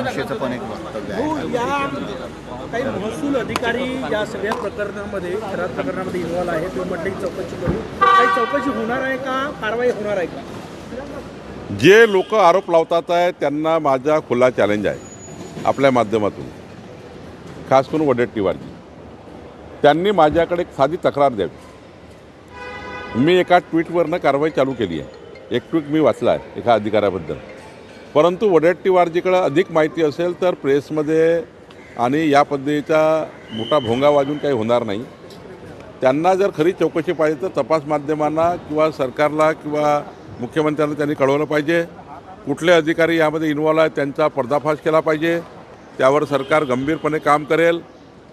दिशेचं पण एक वक्तव्य हो, आहे. या काही महसूल अधिकारी या सगळ्या प्रकरणामध्ये खराब प्रकरणामध्ये इन्व्हॉल्व आहे. तुम्ही म्हटलं की चौकशी करू, काही चौकशी होणार आहे का, कारवाई होणार आहे का? जे लोक आरोप लावतात आहे त्यांना माझा खुला चॅलेंज आहे आपल्या माध्यमातून, खास करून वडेट्टीवारजी. त्यांनी माझ्याकडे एक साधी तक्रार द्यावी. मी एका ट्विटवरनं कारवाई चालू केली आहे. एक ट्विट मी वाचला आहे एका अधिकाऱ्याबद्दल. परंतु वडेट्टीवारजीकडे अधिक माहिती असेल तर प्रेसमध्ये आणि या पद्धतीचा मोठा भोंगा वाजून काही होणार नाही. त्यांना जर खरी चौकशी पाहिजे तर तपास माध्यमांना किंवा सरकारला किंवा मुख्यमंत्र्यांना त्यांनी कळवलं पाहिजे. कुठले अधिकारी यामध्ये इन्व्हॉल्व आहेत त्यांचा पर्दाफाश केला पाहिजे. त्यावर सरकार गंभीरपणे काम करेल,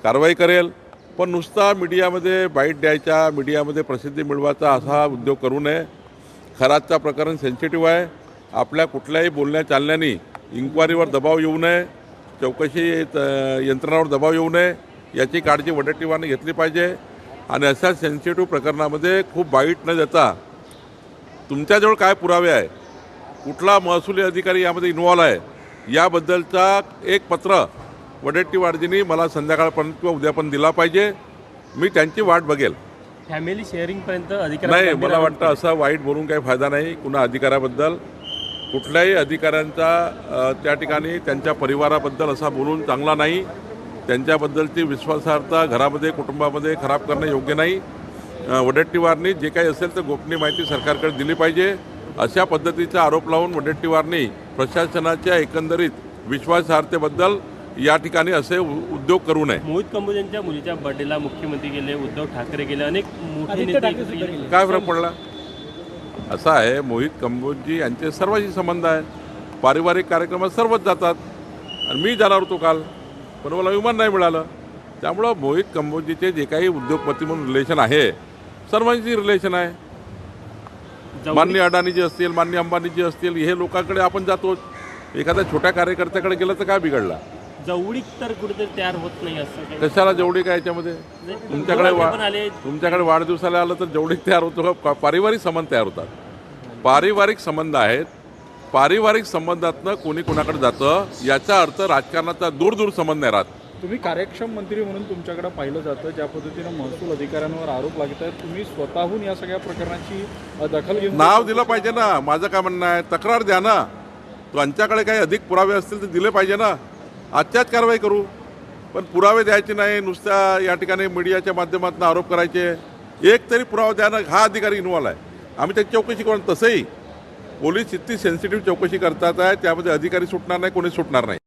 कारवाई करेल. पण नुसता मीडियामध्ये बाईट द्यायचा, मीडियामध्ये प्रसिद्धी मिळवायचा असा उद्योग करू नये. खरातचा प्रकरण सेन्सिटिव्ह आहे. आपल्या कुठल्याही बोलण्या चालण्याने इन्क्वायरीवर दबाव येऊ नये, चौकशी यंत्रणावर दबाव येऊ नये याची काळजी वडेट्टीवारने घेतली पाहिजे. आणि अशा सेन्सिटिव्ह प्रकरणामध्ये खूप बाईट न देता तुमच्याजवळ काय पुरावे आहे, कुठला महसुली अधिकारी यामध्ये इन्व्हॉल्व आहे याबद्दलचा एक पत्र वडेट्टीवारजींनी मला संध्याकाळपर्यंत किंवा उद्या पण दिला पाहिजे. मी त्यांची वाट बघेल. फॅमिली शेअरिंगपर्यंत अधिकारी नाही, मला वाटतं असं वाईट बोलून काही फायदा नाही. कुणा अधिकाऱ्याबद्दल कुठल्याही अधिकाऱ्यांचा त्या ठिकाणी त्यांच्या परिवाराबद्दल असा बोलून चांगला नाही. त्यांच्याबद्दलची विश्वासार्हता घरामध्ये कुटुंबामध्ये खराब करणं योग्य नाही. वडेट्टीवारनी जे काही असेल तर गोपनीय माहिती सरकारकडे दिली पाहिजे. अशा पद्धतीचा आरोप लावून वडेट्टीवारनी प्रशासनाच्या एकंदरीत विश्वासार्हतेबद्दल या ठिकाणी असे उद्योग करू नये. मोहित कंबोजांच्या मुलीच्या बर्थडेला मुख्यमंत्री गेले, उद्धव ठाकरे गेले, अनेक मोठे नेते एकत्र गेले. काय फरक पडला? असं आहे, मोहित कंबोजी यांचे सर्वांशी संबंध आहे. पारिवारिक कार्यक्रमात सर्वच जातात आणि मी जाणार होतो काल, पण मला विमान नाही मिळालं. त्यामुळं मोहित कंबोजीचे जे काही उद्योगपती म्हणून रिलेशन आहे सर्वांची रिलेशन आहे. माननीय अडाणीजी असतील, माननीय अंबानीजी असतील, हे लोकांकडे आपण जातो. एखाद्या छोट्या कार्यकर्त्याकडे गेलं तर काय बिघडला? जवळीक तर कुठेतरी तयार होत नाही असं काही. कशाला जेवढी काय याच्यामध्ये? तुमच्याकडे वाढदिवसाला आलं तर जेवढी तयार होतो का? पारिवारिक संबंध तयार होतात. पारिवारिक संबंध आहेत. पारिवारिक संबंधातनं कोणी कोणाकडे जातं याचा अर्थ राजकारणाचा दूर संबंध नाही राहत. तुम्ही कार्यक्षम मंत्री म्हणून तुमच्याकडे पाहिलं जातं. ज्या पद्धतीनं महसूल अधिकाऱ्यांवर आरोप लागत आहेत, तुम्ही स्वतःहून या सगळ्या प्रकरणाची दखल घेऊन नाव दिलं पाहिजे ना. माझं काय म्हणणं आहे, तक्रार द्या ना. त्यांच्याकडे काही अधिक पुरावे असतील तर दिले पाहिजे ना. आजच्याच कारवाई करू. पण पुरावे द्यायचे नाही, नुसत्या या ठिकाणी मीडियाच्या माध्यमातून आरोप करायचे. एक तरी पुरावा द्या ना. हा अधिकारी इन्व्हॉल्व आहे, आम्ही त्याची चौकशी करू. तसंही पोलीस इतकी सेन्सिटिव्ह चौकशी करतात आहे, त्यामध्ये अधिकारी सुटणार नाही, कोणी सुटणार नाही.